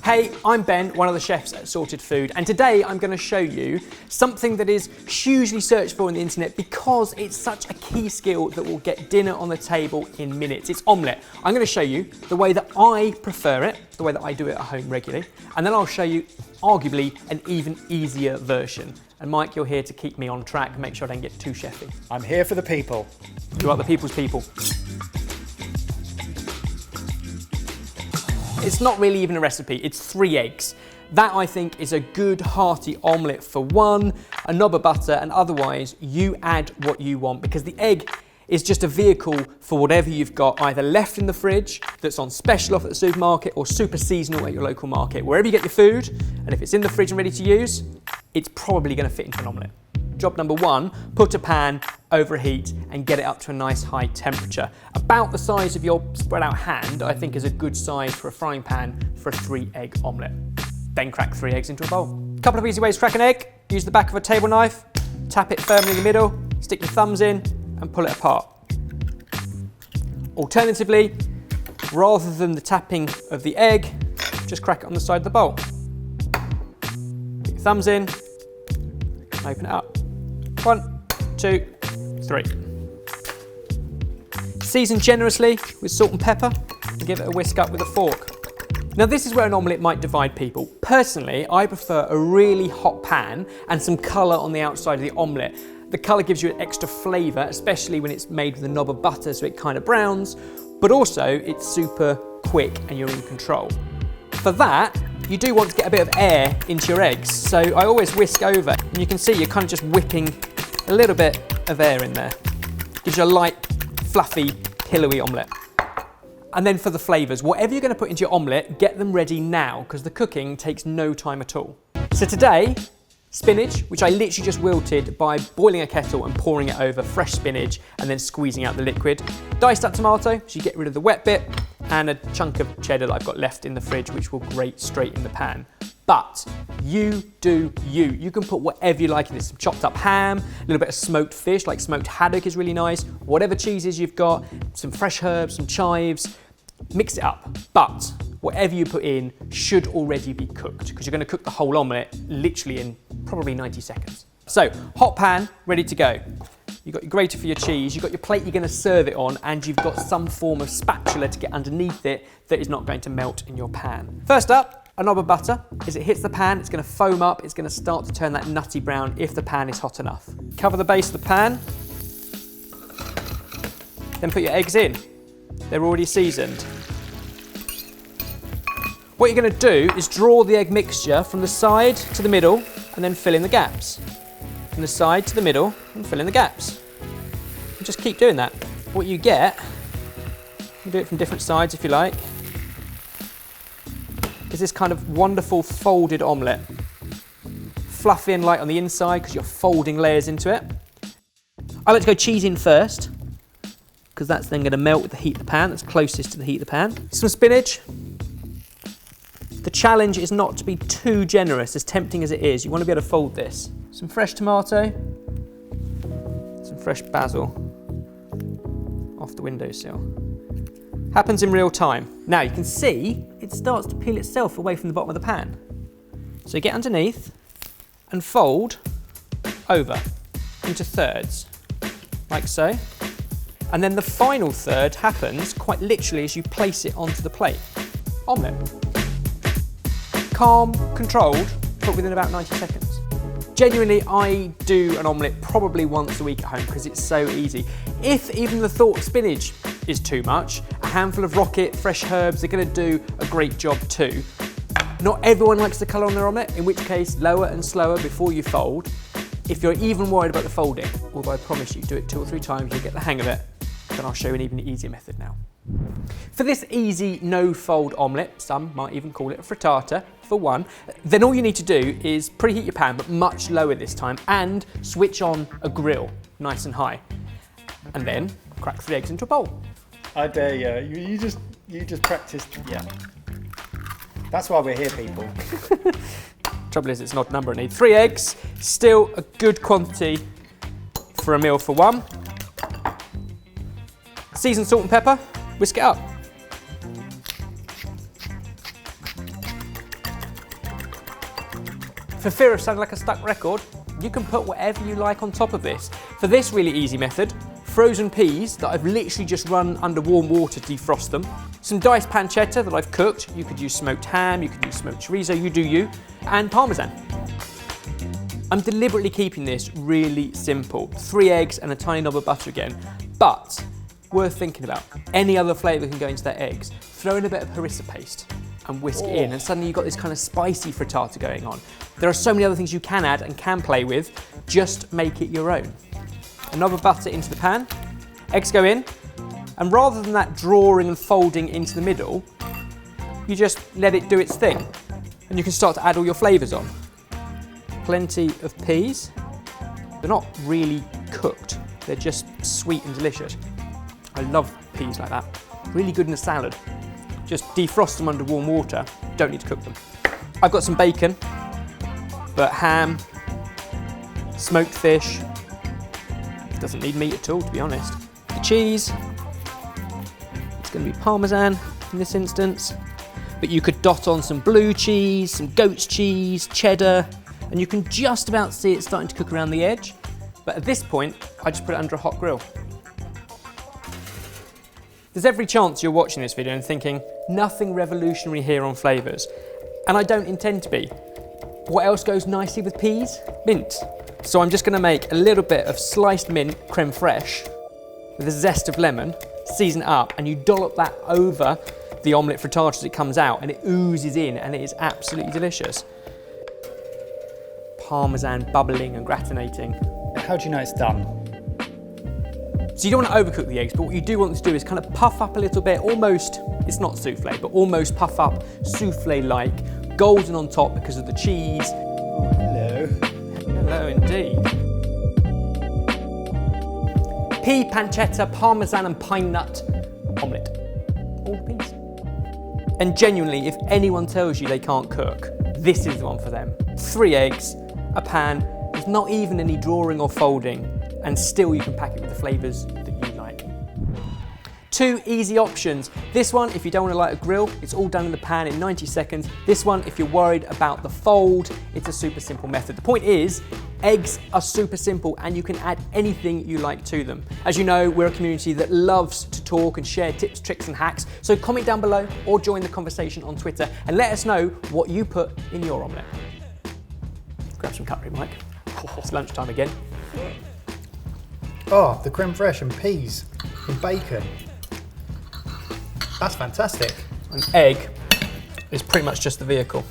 Hey, I'm Ben, one of the chefs at Sorted Food, and today I'm going to show you something that is hugely searched for on the internet because it's such a key skill that will get dinner on the table in minutes. It's omelette. I'm going to show you the way that I prefer it, the way that I do it at home regularly, and then I'll show you arguably an even easier version. And Mike, you're here to keep me on track and make sure I don't get too chefy. I'm here for the people. You are the people's people. It's not really even a recipe, it's 3 eggs. That I think is a good hearty omelette for one, a knob of butter, and otherwise you add what you want because the egg is just a vehicle for whatever you've got either left in the fridge that's on special offer at the supermarket or super seasonal at your local market. Wherever you get your food, and if it's in the fridge and ready to use, it's probably going to fit into an omelette. Job number 1, put a pan over a heat and get it up to a nice high temperature. About the size of your spread out hand, I think is a good size for a frying pan for a 3-egg omelette. Then crack 3 eggs into a bowl. A couple of easy ways to crack an egg. Use the back of a table knife, tap it firmly in the middle, stick your thumbs in and pull it apart. Alternatively, rather than the tapping of the egg, just crack it on the side of the bowl. Get your thumbs in, open it up. 1, 2, 3. Season generously with salt and pepper and give it a whisk up with a fork. Now this is where an omelette might divide people. Personally, I prefer a really hot pan and some colour on the outside of the omelette. The colour gives you an extra flavour, especially when it's made with a knob of butter so it kind of browns, but also it's super quick and you're in control. For that, you do want to get a bit of air into your eggs, so I always whisk over and you can see you're kind of just whipping a little bit of air in there. Gives you a light, fluffy, pillowy omelette. And then for the flavours, whatever you're going to put into your omelette, get them ready now because the cooking takes no time at all. So today, spinach, which I literally just wilted by boiling a kettle and pouring it over, fresh spinach, and then squeezing out the liquid. Diced up tomato, so you get rid of the wet bit, and a chunk of cheddar that I've got left in the fridge, which will grate straight in the pan. But you do you. You can put whatever you like in this. Some chopped up ham, a little bit of smoked fish, like smoked haddock is really nice, whatever cheeses you've got, some fresh herbs, some chives, mix it up. But whatever you put in should already be cooked because you're going to cook the whole omelette literally in probably 90 seconds. So, hot pan, ready to go. You've got your grater for your cheese, you've got your plate you're going to serve it on, and you've got some form of spatula to get underneath it that is not going to melt in your pan. First up, a knob of butter. As it hits the pan, it's going to foam up, it's going to start to turn that nutty brown if the pan is hot enough. Cover the base of the pan, then put your eggs in. They're already seasoned. What you're going to do is draw the egg mixture from the side to the middle and then fill in the gaps. From the side to the middle and fill in the gaps. And just keep doing that. What you get, you do it from different sides if you like, is this kind of wonderful folded omelette. Fluffy and light on the inside because you're folding layers into it. I like to go cheese in first because that's then going to melt with the heat of the pan, that's closest to the heat of the pan. Some spinach. The challenge is not to be too generous, as tempting as it is. You want to be able to fold this. Some fresh tomato, some fresh basil off the windowsill. Happens in real time. Now you can see it starts to peel itself away from the bottom of the pan. So get underneath and fold over into thirds, like so. And then the final third happens quite literally as you place it onto the plate. Omelette. Calm, controlled, but within about 90 seconds. Genuinely, I do an omelette probably once a week at home because it's so easy. If even the thought of spinach is too much, a handful of rocket, fresh herbs are going to do a great job too. Not everyone likes the colour on their omelette, in which case lower and slower before you fold. If you're even worried about the folding, although I promise you, do it 2 or 3 times, you'll get the hang of it. Then I'll show you an even easier method now. For this easy no-fold omelette, some might even call it a frittata, for one, then all you need to do is preheat your pan, but much lower this time, and switch on a grill, nice and high. And then crack 3 eggs into a bowl. I dare you. You just practiced. Yeah. That's why we're here, people. Trouble is, it's not a number I need. 3 eggs, still a good quantity for a meal for one. Season salt and pepper, whisk it up. For fear of sounding like a stuck record, you can put whatever you like on top of this. For this really easy method, frozen peas that I've literally just run under warm water to defrost them, some diced pancetta that I've cooked, you could use smoked ham, you could use smoked chorizo, you do you, and parmesan. I'm deliberately keeping this really simple. 3 eggs and a tiny knob of butter again, but worth thinking about. Any other flavour can go into their eggs. Throw in a bit of harissa paste and whisk it in, and suddenly you've got this kind of spicy frittata going on. There are so many other things you can add and can play with, just make it your own. A knob of butter into the pan, eggs go in, and rather than that drawing and folding into the middle, you just let it do its thing, and you can start to add all your flavours on. Plenty of peas. They're not really cooked, they're just sweet and delicious. I love peas like that. Really good in a salad. Just defrost them under warm water, don't need to cook them. I've got some bacon, but ham, smoked fish, doesn't need meat at all, to be honest. The cheese, it's going to be parmesan in this instance, but you could dot on some blue cheese, some goat's cheese, cheddar, and you can just about see it starting to cook around the edge. But at this point, I just put it under a hot grill. There's every chance you're watching this video and thinking, nothing revolutionary here on flavours. And I don't intend to be. What else goes nicely with peas? Mint. So I'm just going to make a little bit of sliced mint creme fraiche with a zest of lemon, season it up, and you dollop that over the omelette frittata as it comes out, and it oozes in, and it is absolutely delicious. Parmesan bubbling and gratinating. How do you know it's done? So you don't want to overcook the eggs, but what you do want to do is kind of puff up a little bit, almost, it's not souffle, but almost puff up souffle-like, golden on top because of the cheese. Oh, hello. Hello indeed. Pea, pancetta, parmesan and pine nut omelette. All the peas. And genuinely, if anyone tells you they can't cook, this is the one for them. 3 eggs, a pan, there's not even any drawing or folding, and still you can pack it with the flavours that you like. 2 easy options. This one, if you don't want to light a grill, it's all done in the pan in 90 seconds. This one, if you're worried about the fold, it's a super simple method. The point is, eggs are super simple and you can add anything you like to them. As you know, we're a community that loves to talk and share tips, tricks and hacks. So comment down below or join the conversation on Twitter and let us know what you put in your omelette. Grab some cutlery, Mike. It's lunchtime again. Oh, the creme fraiche and peas and bacon. That's fantastic. An egg is pretty much just the vehicle.